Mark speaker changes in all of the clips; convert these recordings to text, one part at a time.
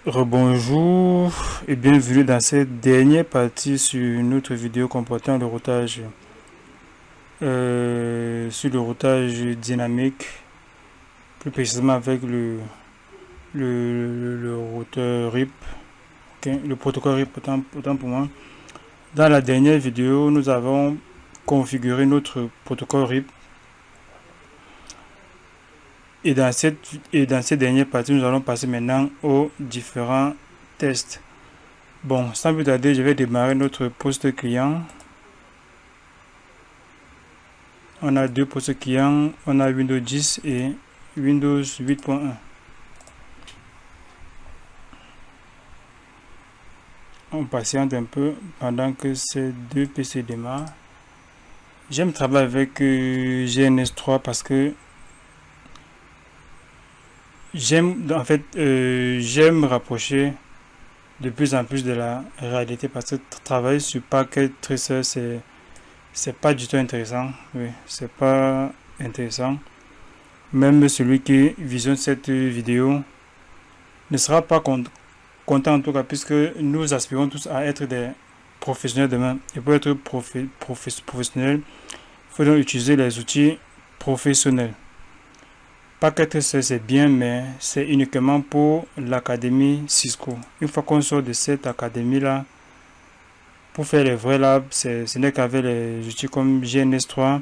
Speaker 1: Rebonjour et bienvenue dans cette dernière partie sur notre vidéo comportant le routage, sur le routage dynamique, plus précisément avec le routeur RIP, okay, le protocole RIP autant pour moi. Dans la dernière vidéo, nous avons configuré notre protocole RIP et dans cette dernière partie, nous allons passer maintenant aux différents tests. Bon, sans plus tarder, je vais démarrer notre poste client. On a deux postes clients, on a Windows 10 et Windows 8.1. On patiente un peu pendant que ces deux PC démarrent. J'aime travailler avec GNS3 parce que j'aime j'aime rapprocher de plus en plus de la réalité parce que travailler sur Packet Tracer c'est pas du tout intéressant. Oui, c'est pas intéressant. Même celui qui visionne cette vidéo ne sera pas content en tout cas puisque nous aspirons tous à être des professionnels demain. Et pour être professionnel, il faut donc utiliser les outils professionnels. Packet c'est bien, mais c'est uniquement pour l'académie Cisco. Une fois qu'on sort de cette académie-là, pour faire les vrais labs, ce n'est qu'avec les outils comme GNS3,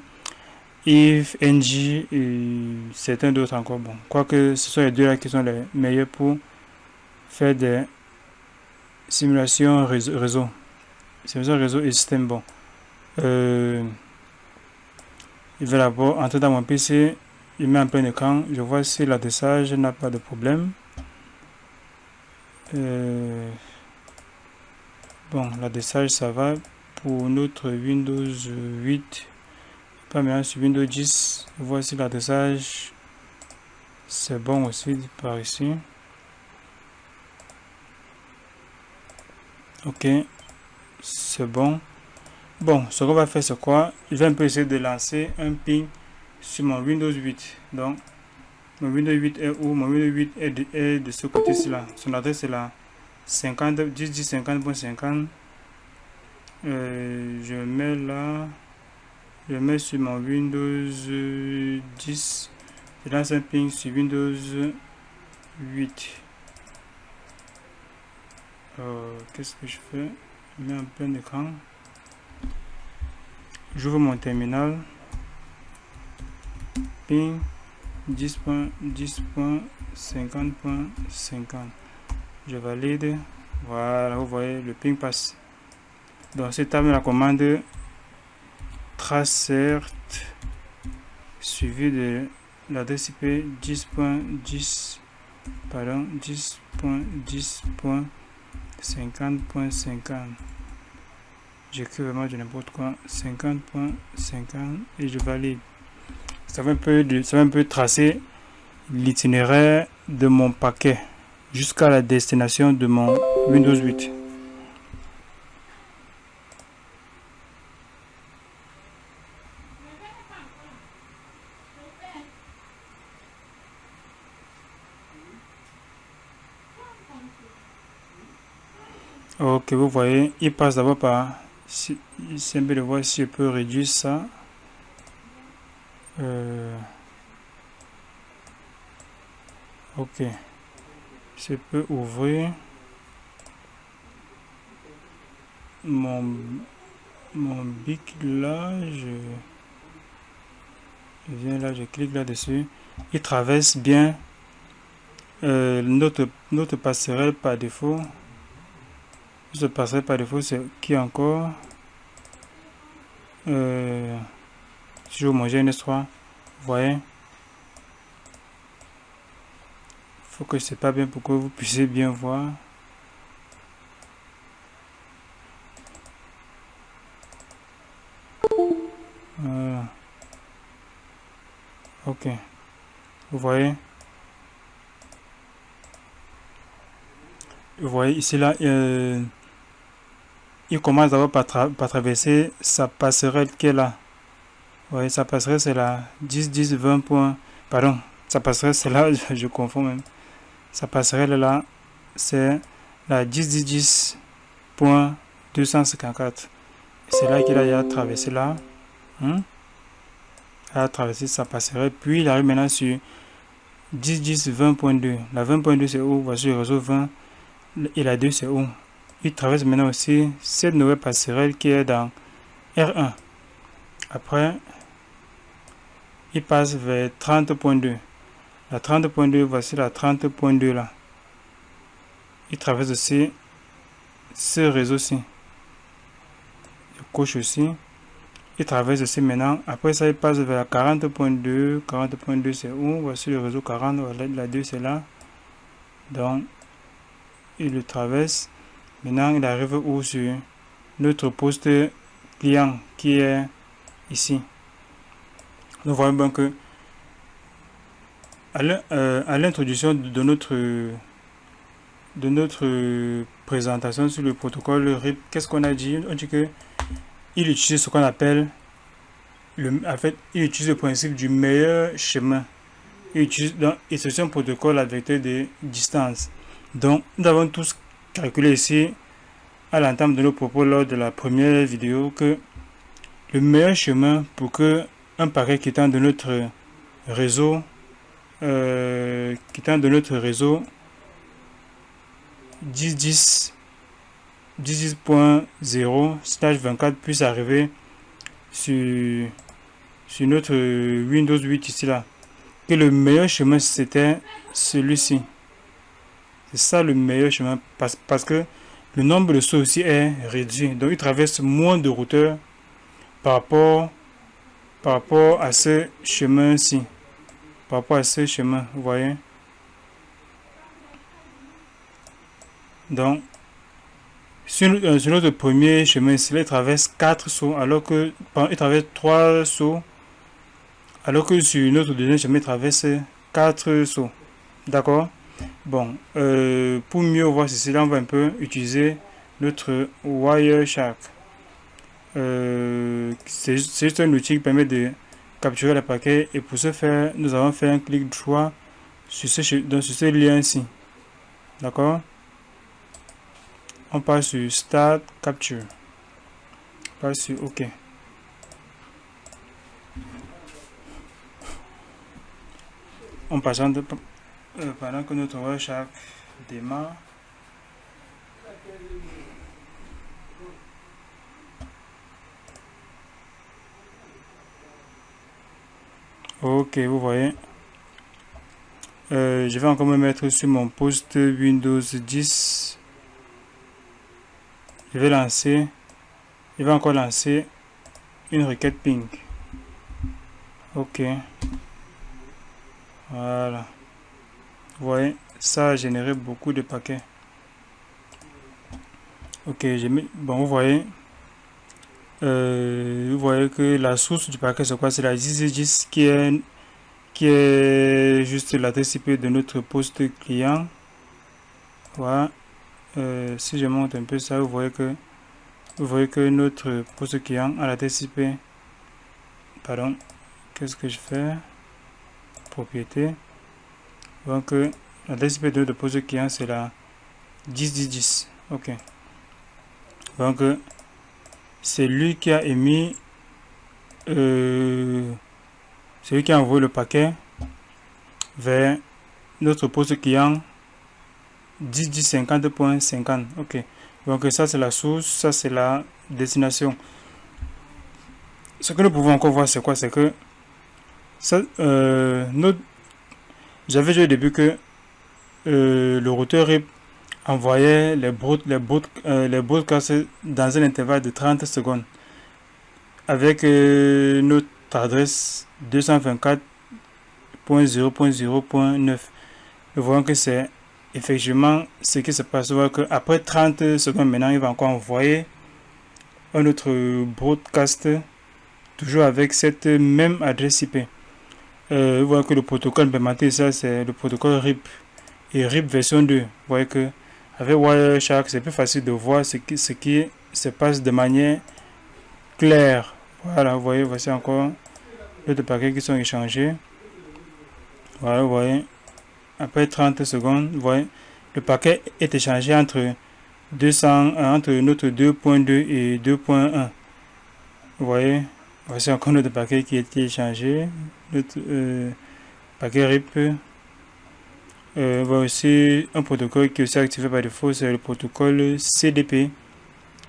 Speaker 1: If, NG et certains d'autres encore. Bon, quoique ce sont les deux là qui sont les meilleurs pour faire des simulations réseau. Simulation réseau et système. Bon. Je vais d'abord entrer dans mon PC. Je mets en plein écran. Je vois si l'adressage n'a pas de problème. Bon, l'adressage ça va pour notre Windows 8. Pas maintenant sur Windows 10. Voici l'adressage. C'est bon aussi par ici. Ok, c'est bon. Bon, ce qu'on va faire c'est quoi? Je vais un peu essayer de lancer un ping sur mon Windows 8. Donc, mon Windows 8 est où? Mon Windows 8 est de ce côté-ci là. Son adresse est là. 50, 10, 10, 50.50. Je mets là. Je mets sur mon Windows 10. Je lance un ping sur Windows 8. Qu'est-ce que je fais? Je mets en plein écran. J'ouvre mon terminal. Ping 10.10.50.50. Je valide. Voilà, vous voyez, le ping passe. Donc, c'est avec la commande tracert suivi de l'adresse IP 10.10 pardon 10.10.50.50. J'écris vraiment de n'importe quoi. 50.50 et je valide. Ça va un peu tracer l'itinéraire de mon paquet jusqu'à la destination de mon Windows 8. Ok, vous voyez, il passe d'abord par... C'est un peu de voir si je peux réduire ça. Ok. Je peux ouvrir mon bic là. Je viens là, je clique là-dessus. Il traverse bien notre passerelle par défaut. Notre passerelle par défaut, c'est qui encore? Toujours mon GNS3. Vous voyez? Faut que je sais pas bien pour que vous puissiez bien voir. Ok. Vous voyez? Vous voyez ici là, il commence d'abord par traverser sa passerelle qui est là. Vous voyez, sa passerelle c'est là 10, 10, 20 points. Pardon, sa passerelle c'est là, je confonds même. Sa passerelle est là c'est la 10.10.254. C'est là qu'il a traversé là. Il a traversé sa passerelle. Puis il arrive maintenant sur 10.10.20.2. La 20.2 c'est où? Voici le réseau 20. Et la 2 c'est où? Il traverse maintenant aussi cette nouvelle passerelle qui est dans R1. Après, il passe vers 30.2. La 30.2, voici la 30.2 là. Il traverse aussi ce réseau-ci. Il coche aussi. Il traverse aussi maintenant. Après ça, il passe vers 40.2. 40.2 c'est où? Voici le réseau 40. La 2 c'est là. Donc, il le traverse. Maintenant, il arrive où? Sur notre poste client qui est ici. Nous voyons bien que à l'introduction de notre présentation sur le protocole RIP, qu'est-ce qu'on a dit? On dit que il utilise ce qu'on appelle il utilise le principe du meilleur chemin. Et c'est un protocole à vecteur de distance. Donc, nous avons tous calculé ici, à l'entame de nos propos lors de la première vidéo, que le meilleur chemin pour que un paquet quittant de notre réseau 10.0/24 puisse arriver sur notre Windows 8 ici là, que le meilleur chemin c'était celui-ci. C'est ça le meilleur chemin parce que le nombre de sauts aussi est réduit, donc il traverse moins de routeurs par rapport à ce chemin-ci. Par rapport à ce chemin, vous voyez. Donc, sur notre premier chemin ici, il traverse 4 sauts, alors que il traverse 3 sauts, alors que sur notre deuxième chemin, il traverse 4 sauts. D'accord? Bon, pour mieux voir ceci, là, on va un peu utiliser notre Wireshark. C'est juste un outil qui permet de capturer le paquet, et pour ce faire, nous avons fait un clic droit sur ce lien-ci. D'accord? On passe sur Start Capture. On passe sur OK. On passe pendant que notre Wireshark démarre. Ok, vous voyez. Je vais encore me mettre sur mon poste Windows 10. Je vais encore lancer une requête ping. Ok. Voilà. Vous voyez, ça a généré beaucoup de paquets. Ok, bon, vous voyez que la source du paquet c'est quoi? C'est la 10.10 qui est juste l'adresse IP de notre poste client. Voilà. Si je monte un peu ça, vous voyez que notre poste client a l'adresse IP. Pardon. Qu'est-ce que je fais? Propriété. Donc l'adresse IP de notre poste client c'est la 10.10. Ok. Donc c'est lui qui a émis, c'est lui qui a envoyé le paquet vers notre poste client 10.10.50.50. Ok. Donc ça c'est la source, ça c'est la destination. Ce que nous pouvons encore voir c'est quoi? C'est que ça, j'avais dit au début que le routeur RIP envoyait les broadcasts dans un intervalle de 30 secondes avec notre adresse 224.0.0.9. Nous voyons que c'est effectivement ce qui se passe. Vous voyez qu'après 30 secondes maintenant, il va encore envoyer un autre broadcast toujours avec cette même adresse IP. Vous voyez que le protocole implémenté, ça c'est le protocole RIP et RIP version 2. Vous voyez que avec Wireshark, c'est plus facile de voir ce qui se passe de manière claire. Voilà, vous voyez, voici encore d'autres paquets qui sont échangés. Voilà, vous voyez, après 30 secondes, vous voyez, le paquet est échangé entre 200, entre notre 2.2 et 2.1. Vous voyez, voici encore notre paquet qui a été échangé. Notre paquet RIP. Voici un protocole qui est aussi activé par défaut, c'est le protocole CDP.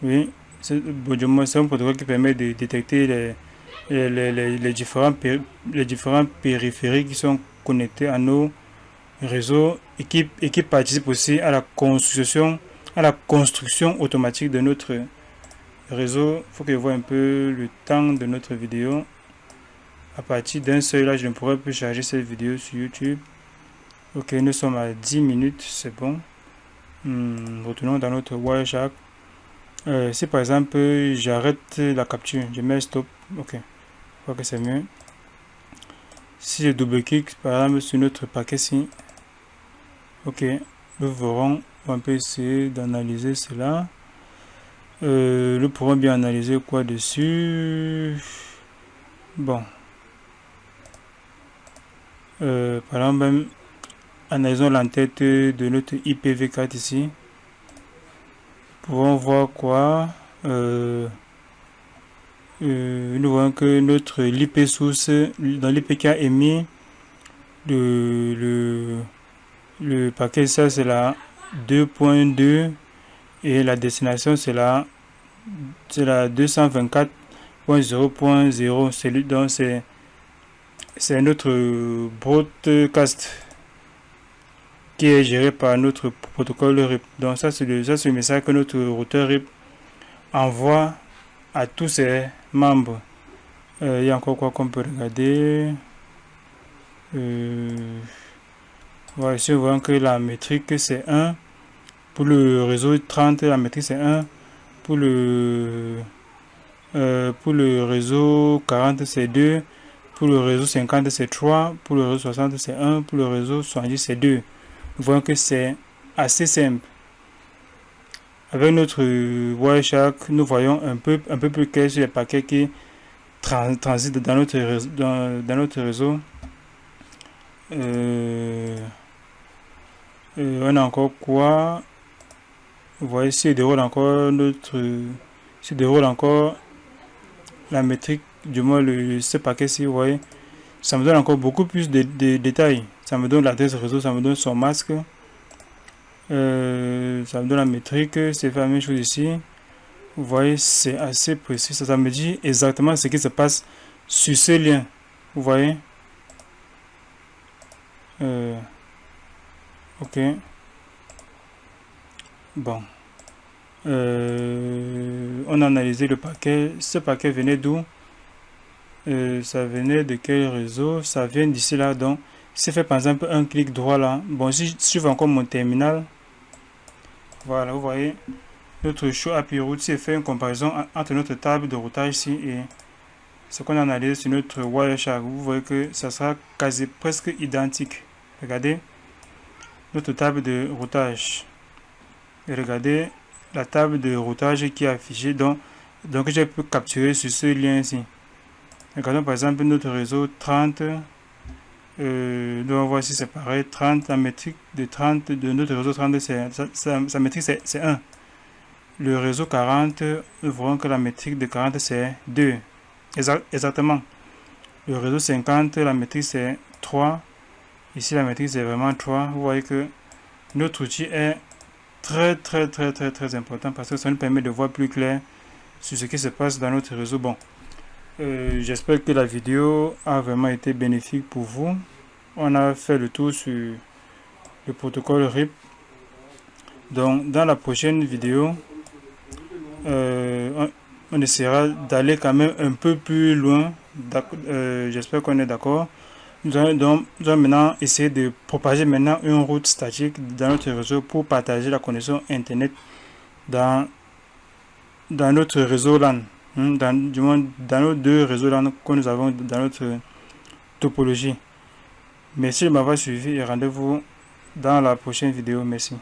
Speaker 1: Oui, c'est un protocole qui permet de détecter les différents périphériques qui sont connectés à nos réseaux et qui participent aussi à la construction automatique de notre réseau. Il faut que je vois un peu le temps de notre vidéo. À partir d'un seul, là, je ne pourrai plus charger cette vidéo sur YouTube. Ok, nous sommes à 10 minutes, c'est bon. Retournons dans notre Wireshark. Si par exemple j'arrête la capture, je mets stop, ok, je crois que c'est mieux. Si je double-clique par exemple sur notre paquet-ci, ok, nous verrons, on peut essayer d'analyser cela. Nous pourrons bien analyser quoi dessus. Bon, par exemple, même analysons l'entête de notre IPv4 ici. Nous pouvons voir quoi. Nous voyons que notre l'IP source, dans l'IP qui a émis le paquet, ça c'est la 2.2 et la destination c'est la 224.0.0. Donc c'est notre broadcast qui est géré par notre protocole RIP. Donc ça c'est le message que notre routeur RIP envoie à tous ses membres. Il y a encore quoi qu'on peut regarder. Voilà, ici on voit que la métrique c'est 1. Pour le réseau 30, la métrique c'est 1. Pour le réseau 40 c'est 2. Pour le réseau 50 c'est 3. Pour le réseau 60 c'est 1. Pour le réseau 70 c'est 2. Nous voyons que c'est assez simple. Avec notre Wireshark, nous voyons un peu plus clair sur les paquets qui transitent dans notre réseau. On a encore quoi? Vous voyez, si déroule encore la métrique, du moins ce paquet-ci, vous voyez, ça me donne encore beaucoup plus de détails. Ça me donne l'adresse réseau, ça me donne son masque, ça me donne la métrique, c'est la même chose ici. Vous voyez, c'est assez précis. Ça me dit exactement ce qui se passe sur ce lien. Vous voyez? Ok. Bon. On a analysé le paquet. Ce paquet venait d'où? Ça venait de quel réseau? Ça vient d'ici là. Donc, si je fais par exemple un clic droit là. Bon, si je fais encore mon terminal. Voilà, vous voyez. Notre show API route, si je fais une comparaison entre notre table de routage ici et ce qu'on a analysé sur notre Wireshark, vous voyez que ça sera presque identique. Regardez notre table de routage et regardez la table de routage qui est affichée, donc j'ai pu capturer sur ce lien ici. Regardons par exemple notre réseau 30. Nous allons voir si c'est pareil. 30, la métrique de 30 de notre réseau 30, sa métrique c'est 1. Le réseau 40, nous voyons que la métrique de 40 c'est 2. Exactement. Le réseau 50, la métrique c'est 3. Ici la métrique c'est vraiment 3. Vous voyez que notre outil est très important parce que ça nous permet de voir plus clair sur ce qui se passe dans notre réseau. Bon, j'espère que la vidéo a vraiment été bénéfique pour vous. On a fait le tour sur le protocole RIP. Donc dans la prochaine vidéo, on essaiera d'aller quand même un peu plus loin. J'espère qu'on est d'accord. Nous allons maintenant essayer de propager maintenant une route statique dans notre réseau pour partager la connexion internet dans notre réseau LAN, du moins dans nos deux réseaux LAN que nous avons dans notre topologie. Merci de m'avoir suivi et rendez-vous dans la prochaine vidéo. Merci.